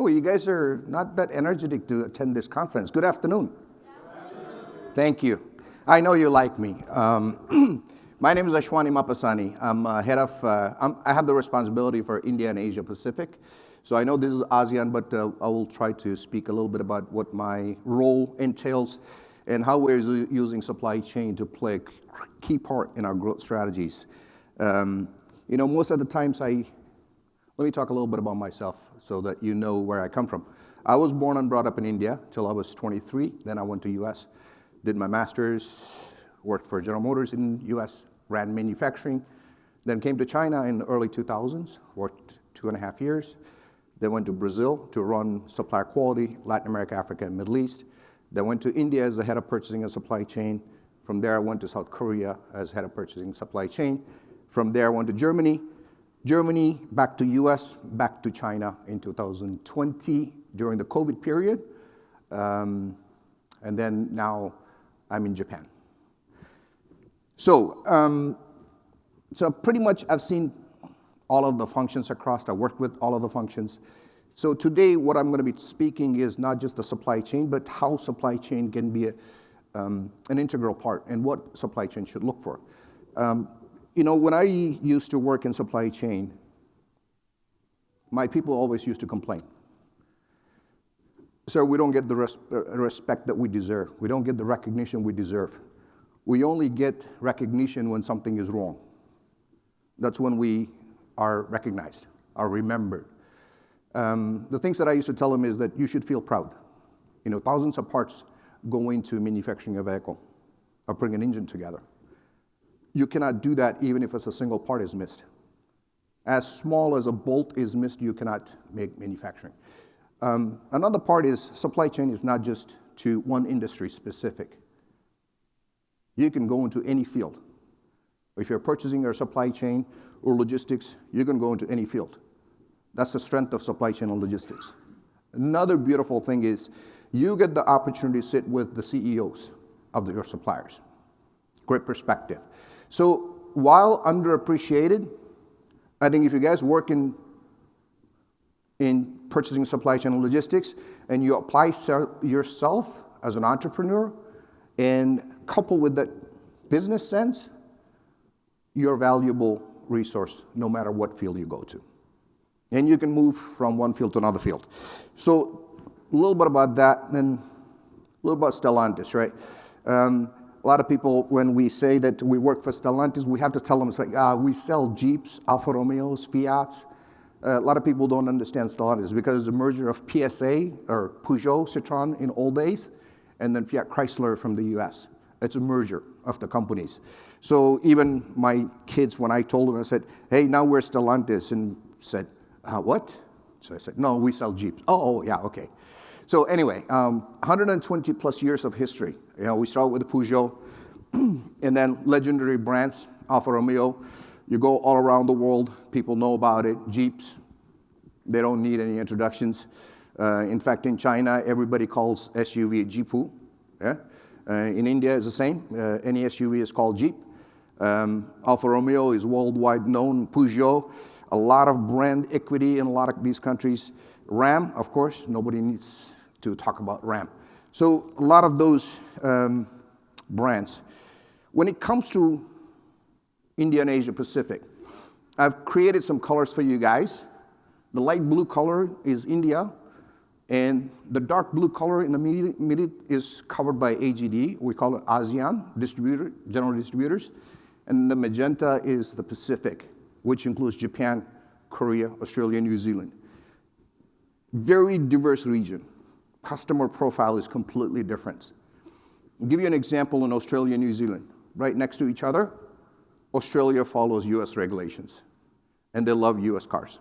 Echo, you guys are not that energetic to attend this conference. Good afternoon. Thank you. I know you like me. My name is Ashwani Muppasani. I'm head of, I have the responsibility for India and Asia Pacific. So I know this is ASEAN, but I will try to speak a little bit about what my role entails and how we're using supply chain to play a key part in our growth strategies. Most of the times let me talk a little bit about myself so that you know where I come from. I was born and brought up in India till I was 23. Then I went to US, did my master's, worked for General Motors in US, ran manufacturing, then came to China in the early 2000s, worked 2.5 years, then went to Brazil to run supplier quality, Latin America, Africa, and Middle East. Then went to India as the head of purchasing and supply chain. From there, I went to South Korea as head of purchasing and supply chain. From there, I went to Germany, back to US, back to China in 2020 during the COVID period. And then now I'm in Japan. So pretty much I've seen all of the functions across. I worked with all of the functions. So today what I'm going to be speaking is not just the supply chain, but how supply chain can be an integral part and what supply chain should look for. When I used to work in supply chain, my people always used to complain. So we don't get the respect that we deserve. We don't get the recognition we deserve. We only get recognition when something is wrong. That's when we are recognized, are remembered. The things that I used to tell them is that you should feel proud. Thousands of parts go into manufacturing a vehicle or putting an engine together. You cannot do that even if a single part is missed. As small as a bolt is missed, you cannot make manufacturing. Another part is supply chain is not just to one industry specific. You can go into any field. If you're purchasing or supply chain or logistics, you can go into any field. That's the strength of supply chain and logistics. Another beautiful thing is you get the opportunity to sit with the CEOs of your suppliers. Great perspective. So while underappreciated, I think if you guys work in purchasing, supply chain, and logistics, and you apply yourself as an entrepreneur and couple with that business sense, you're a valuable resource no matter what field you go to. And you can move from one field to another field. So a little bit about that, and a little about Stellantis, right? A lot of people, when we say that we work for Stellantis, we have to tell them, it's like, we sell Jeeps, Alfa Romeos, Fiats. A lot of people don't understand Stellantis because it's a merger of PSA, or Peugeot, Citroën in old days, and then Fiat Chrysler from the US. It's a merger of the companies. So even my kids, when I told them, I said, hey, now we're Stellantis, and said, what? So I said, no, we sell Jeeps. Oh, yeah, okay. So anyway, 120 plus years of history. We started with the Peugeot, and then legendary brands, Alfa Romeo. You go all around the world, people know about it. Jeeps, they don't need any introductions. In fact, in China, everybody calls SUV a Jeepu. Yeah? In India, it's the same. Any SUV is called Jeep. Alfa Romeo is worldwide known. Peugeot, a lot of brand equity in a lot of these countries. Ram, of course, nobody needs to talk about Ram. So a lot of those brands. When it comes to India and Asia Pacific, I've created some colors for you guys. The light blue color is India, and the dark blue color in the middle is covered by AGD. We call it ASEAN, general distributors. And the magenta is the Pacific, which includes Japan, Korea, Australia, New Zealand. Very diverse region. Customer profile is completely different. I'll give you an example in Australia and New Zealand. Right next to each other, Australia follows US regulations, and they love US cars.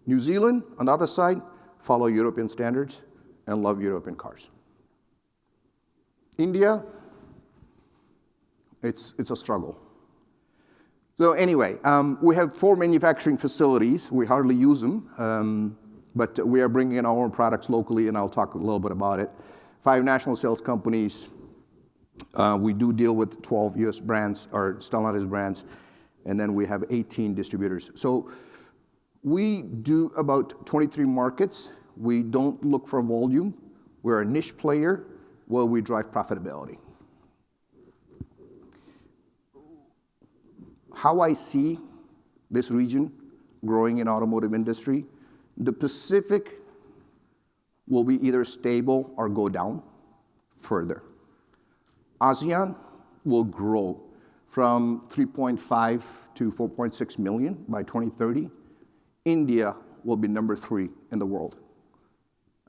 New Zealand, on the other side, follow European standards and love European cars. India, it's a struggle. So anyway, we have 4 manufacturing facilities. We hardly use them, but we are bringing in our own products locally, and I'll talk a little bit about it. 5 national sales companies. We do deal with 12 US brands, or Stellantis brands, and then we have 18 distributors. So we do about 23 markets. We don't look for volume. We're a niche player where we drive profitability. How I see this region growing in automotive industry, the Pacific will be either stable or go down further. ASEAN will grow from 3.5 to 4.6 million by 2030. India will be number 3 in the world.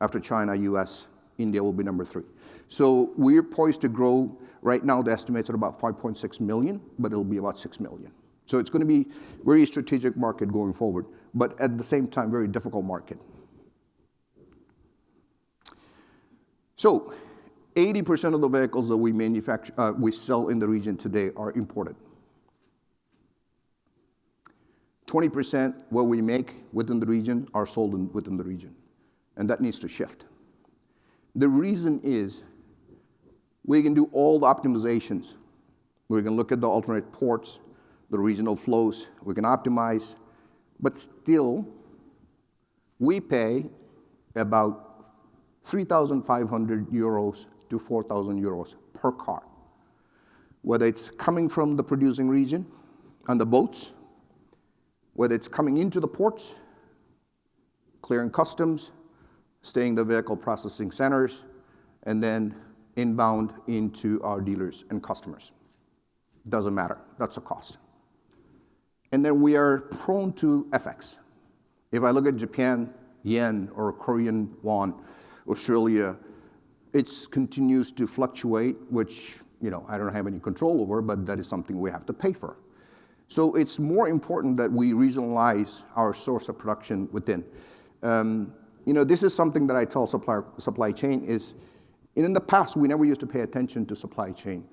After China, US, India will be number 3. So we're poised to grow. Right now, the estimates are about 5.6 million, but it'll be about 6 million. So it's going to be a very strategic market going forward, but at the same time, very difficult market. So 80% of the vehicles that we manufacture, we sell in the region today are imported. 20% what we make within the region are sold within the region, and that needs to shift. The reason is we can do all the optimizations. We can look at the alternate ports, the regional flows, we can optimize, but still we pay about 3,500 euros to 4,000 euros per car, whether it's coming from the producing region on the boats, whether it's coming into the ports, clearing customs, staying the vehicle processing centers, and then inbound into our dealers and customers. Doesn't matter, that's a cost. And then we are prone to FX. If I look at Japan, yen, or Korean won, Australia, it continues to fluctuate, which I don't have any control over, but that is something we have to pay for. So it's more important that we regionalize our source of production within. This is something that I tell supply chain is, in the past, we never used to pay attention to supply chain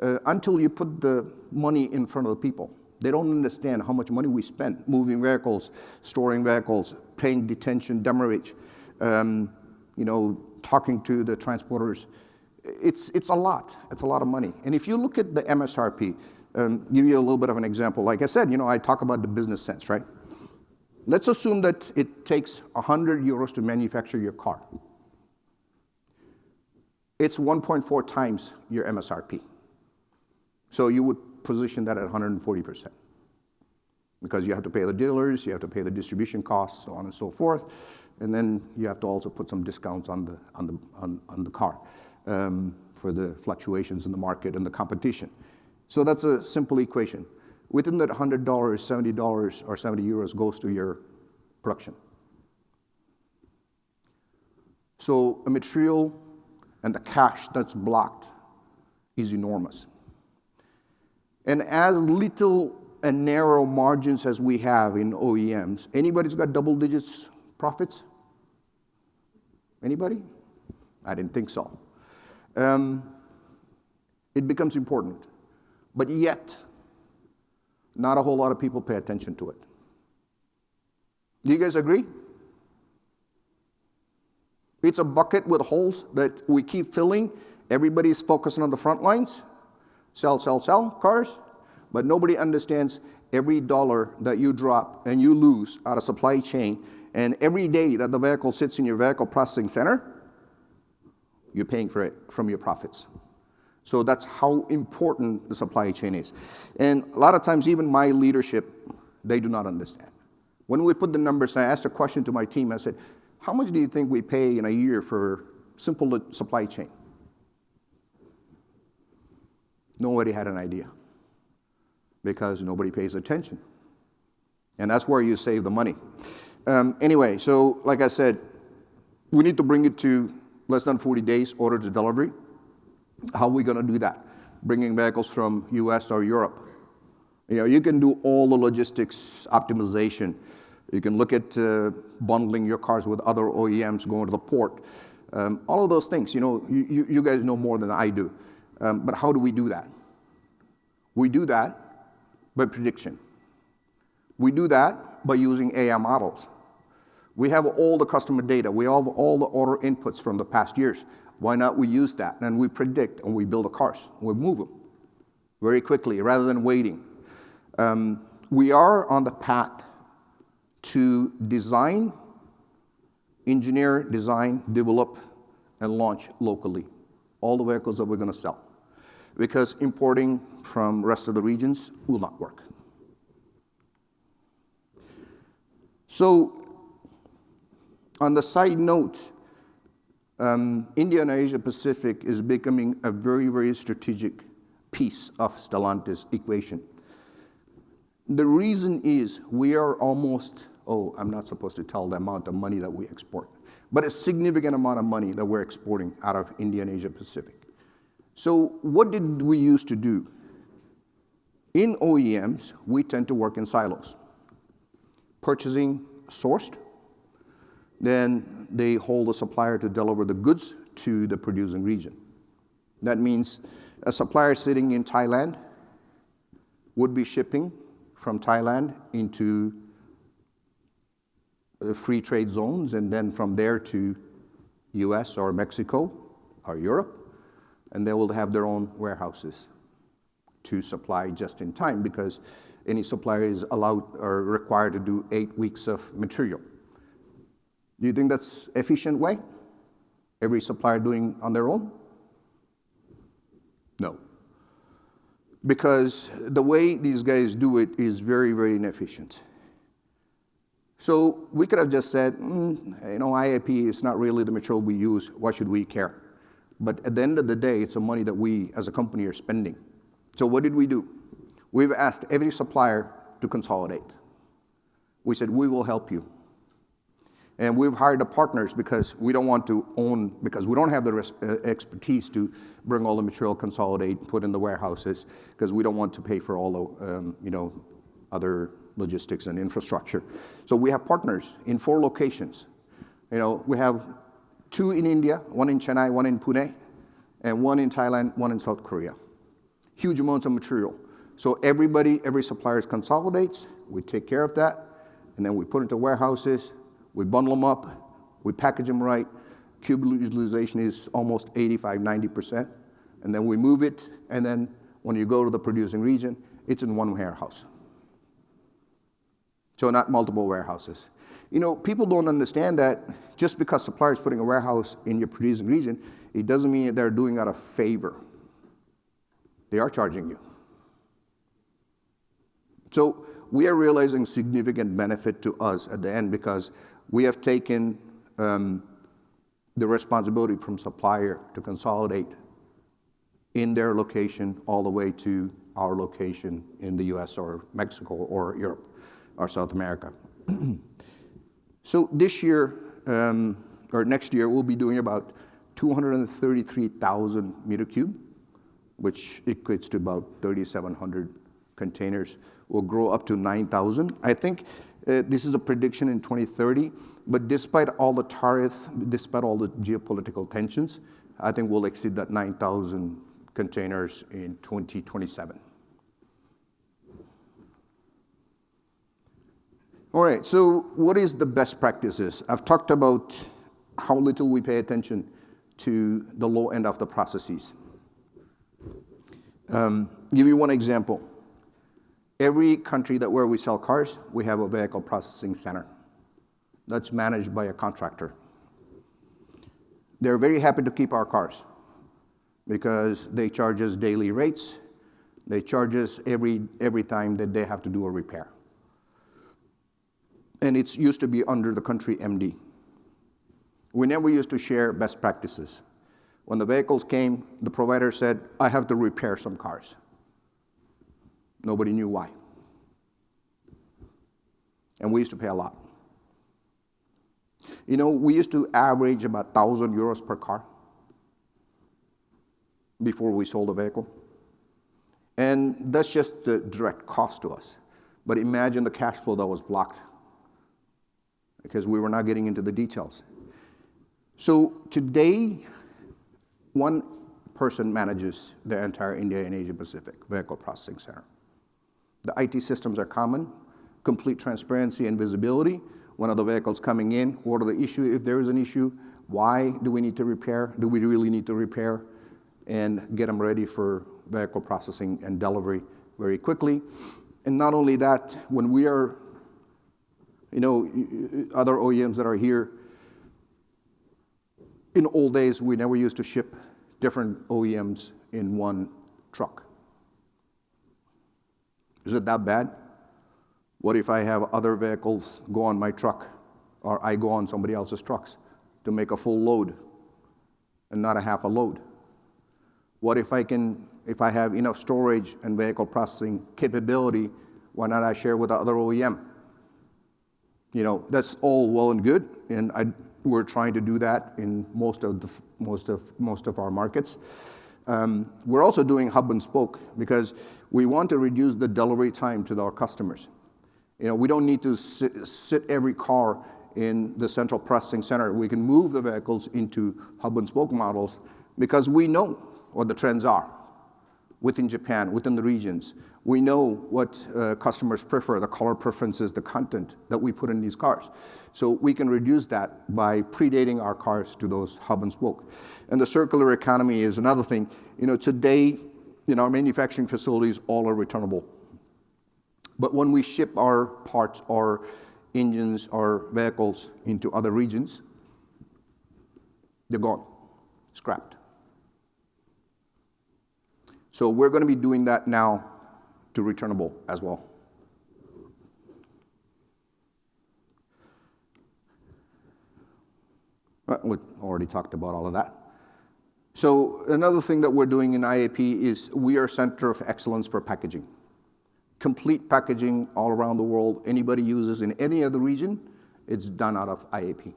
until you put the money in front of the people. They don't understand how much money we spend moving vehicles, storing vehicles, paying detention, demurrage, talking to the transporters. It's a lot. It's a lot of money. And if you look at the MSRP, give you a little bit of an example. Like I said, I talk about the business sense, right? Let's assume that it takes 100 euros to manufacture your car. It's 1.4 times your MSRP. So you would position that at 140%. Because you have to pay the dealers, you have to pay the distribution costs, so on and so forth, and then you have to also put some discounts on the car for the fluctuations in the market and the competition. So that's a simple equation. Within that $100, $70 or 70 euros goes to your production. So a material and the cash that's blocked is enormous. And as little and narrow margins as we have in OEMs, anybody's got double digits profits? Anybody? I didn't think so. It becomes important. But yet, not a whole lot of people pay attention to it. Do you guys agree? It's a bucket with holes that we keep filling. Everybody's focusing on the front lines. Sell cars. But nobody understands every dollar that you drop and you lose out of supply chain, and every day that the vehicle sits in your vehicle processing center, you're paying for it from your profits. So that's how important the supply chain is. And a lot of times, even my leadership, they do not understand. When we put the numbers, I asked a question to my team. I said, how much do you think we pay in a year for simple supply chain? Nobody had an idea, because nobody pays attention. And that's where you save the money. Anyway, so like I said, we need to bring it to less than 40 days order to delivery. How are we going to do that? Bringing vehicles from US or Europe. You can do all the logistics optimization. You can look at bundling your cars with other OEMs, going to the port. All of those things, you guys know more than I do. But how do we do that? We do that by prediction. We do that by using AI models. We have all the customer data. We have all the order inputs from the past years. Why not we use that? And we predict, and we build the cars. We move them very quickly rather than waiting. We are on the path to design engineer, design, develop, and launch locally all the vehicles that we're going to sell. Because importing from rest of the regions will not work. So, on the side note, India and Asia Pacific is becoming a very, very strategic piece of Stellantis equation. The reason is we are almost, I'm not supposed to tell the amount of money that we export, but a significant amount of money that we're exporting out of India and Asia Pacific. So what did we used to do? In OEMs, we tend to work in silos. Purchasing sourced, then they hold a supplier to deliver the goods to the producing region. That means a supplier sitting in Thailand would be shipping from Thailand into the free trade zones, and then from there to US or Mexico or Europe, and they will have their own warehouses to supply just in time, because any supplier is allowed or required to do 8 weeks of material. Do you think that's efficient way? Every supplier doing on their own? No. Because the way these guys do it is very, very inefficient. So we could have just said, IAP is not really the material we use, why should we care? But at the end of the day, it's the money that we as a company are spending. So what did we do? We've asked every supplier to consolidate. We said, we will help you. And we've hired the partners because we don't want to own, because we don't have the expertise to bring all the material, consolidate, put in the warehouses, because we don't want to pay for all the, other logistics and infrastructure. So we have partners in 4 locations. We have 2 in India, 1 in Chennai, 1 in Pune, and 1 in Thailand, 1 in South Korea. Huge amounts of material. So every supplier consolidates, we take care of that, and then we put into warehouses, we bundle them up, we package them right. Cube utilization is almost 85-90%. And then we move it, and then when you go to the producing region, it's in one warehouse. So not multiple warehouses. People don't understand that just because suppliers putting a warehouse in your producing region, it doesn't mean that they're doing out of favor. They are charging you. So we are realizing significant benefit to us at the end, because we have taken the responsibility from supplier to consolidate in their location all the way to our location in the US or Mexico or Europe or South America. So this year, or next year, we'll be doing about 233,000 meter cube, which equates to about 3,700 containers. Will grow up to 9,000. I think this is a prediction in 2030, but despite all the tariffs, despite all the geopolitical tensions, I think we'll exceed that 9,000 containers in 2027. All right, so what is the best practices? I've talked about how little we pay attention to the low end of the processes. Give you one example. Every country where we sell cars, we have a vehicle processing center that's managed by a contractor. They're very happy to keep our cars because they charge us daily rates. They charge us every time that they have to do a repair. And it's used to be under the country MD. We never used to share best practices. When the vehicles came, the provider said, I have to repair some cars. Nobody knew why. And we used to pay a lot. We used to average about 1,000 euros per car before we sold a vehicle. And that's just the direct cost to us. But imagine the cash flow that was blocked because we were not getting into the details. So today, one person manages the entire India and Asia Pacific Vehicle Processing Center. The IT systems are common, complete transparency and visibility. When are the vehicles coming in? What are the issues? If there is an issue, why do we need to repair? Do we really need to repair? And get them ready for vehicle processing and delivery very quickly. And not only that, when we are, other OEMs that are here, In old days, we never used to ship different OEMs in one truck. Is it that bad? What if I have other vehicles go on my truck, or I go on somebody else's trucks to make a full load and not a half a load? What if I have enough storage and vehicle processing capability, why not I share with the other OEM? That's all well and good, and we're trying to do that in most of our markets. We're also doing hub and spoke because we want to reduce the delivery time to our customers. We don't need to sit every car in the central processing center. We can move the vehicles into hub and spoke models because we know what the trends are within Japan, within the regions. We know what customers prefer, the color preferences, the content that we put in these cars. So we can reduce that by predating our cars to those hub and spoke. And the circular economy is another thing. Today, our manufacturing facilities all are returnable. But when we ship our parts, our engines, our vehicles into other regions, they're gone, scrapped. So we're going to be doing that now to returnable as well. We already talked about all of that. So another thing that we're doing in IAP is we are center of excellence for packaging. Complete packaging all around the world. Anybody uses in any other region, it's done out of IAP.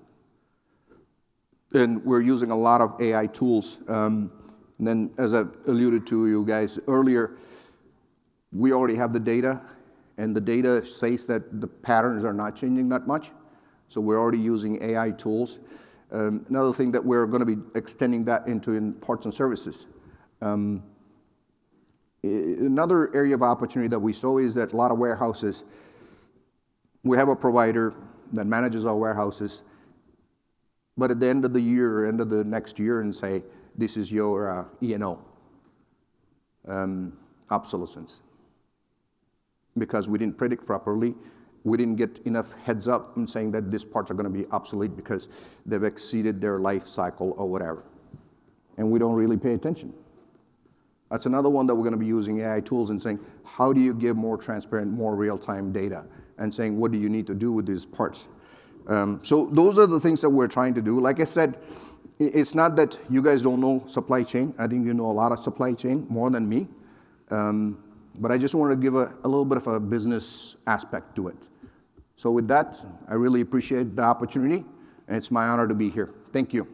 And we're using a lot of AI tools. And then, as I alluded to you guys earlier, we already have the data, and the data says that the patterns are not changing that much. So we're already using AI tools. Another thing that we're going to be extending that into in parts and services. Another area of opportunity that we saw is that a lot of warehouses, we have a provider that manages our warehouses, but at the end of the year or end of the next year and say, this is your E&O, obsolescence. Because we didn't predict properly, we didn't get enough heads up in saying that these parts are going to be obsolete because they've exceeded their life cycle or whatever. And we don't really pay attention. That's another one that we're going to be using AI tools and saying, how do you give more transparent, more real-time data? And saying, what do you need to do with these parts? So those are the things that we're trying to do. Like I said, it's not that you guys don't know supply chain. I think you know a lot of supply chain, more than me. But I just want to give a little bit of a business aspect to it. So with that, I really appreciate the opportunity, and it's my honor to be here. Thank you.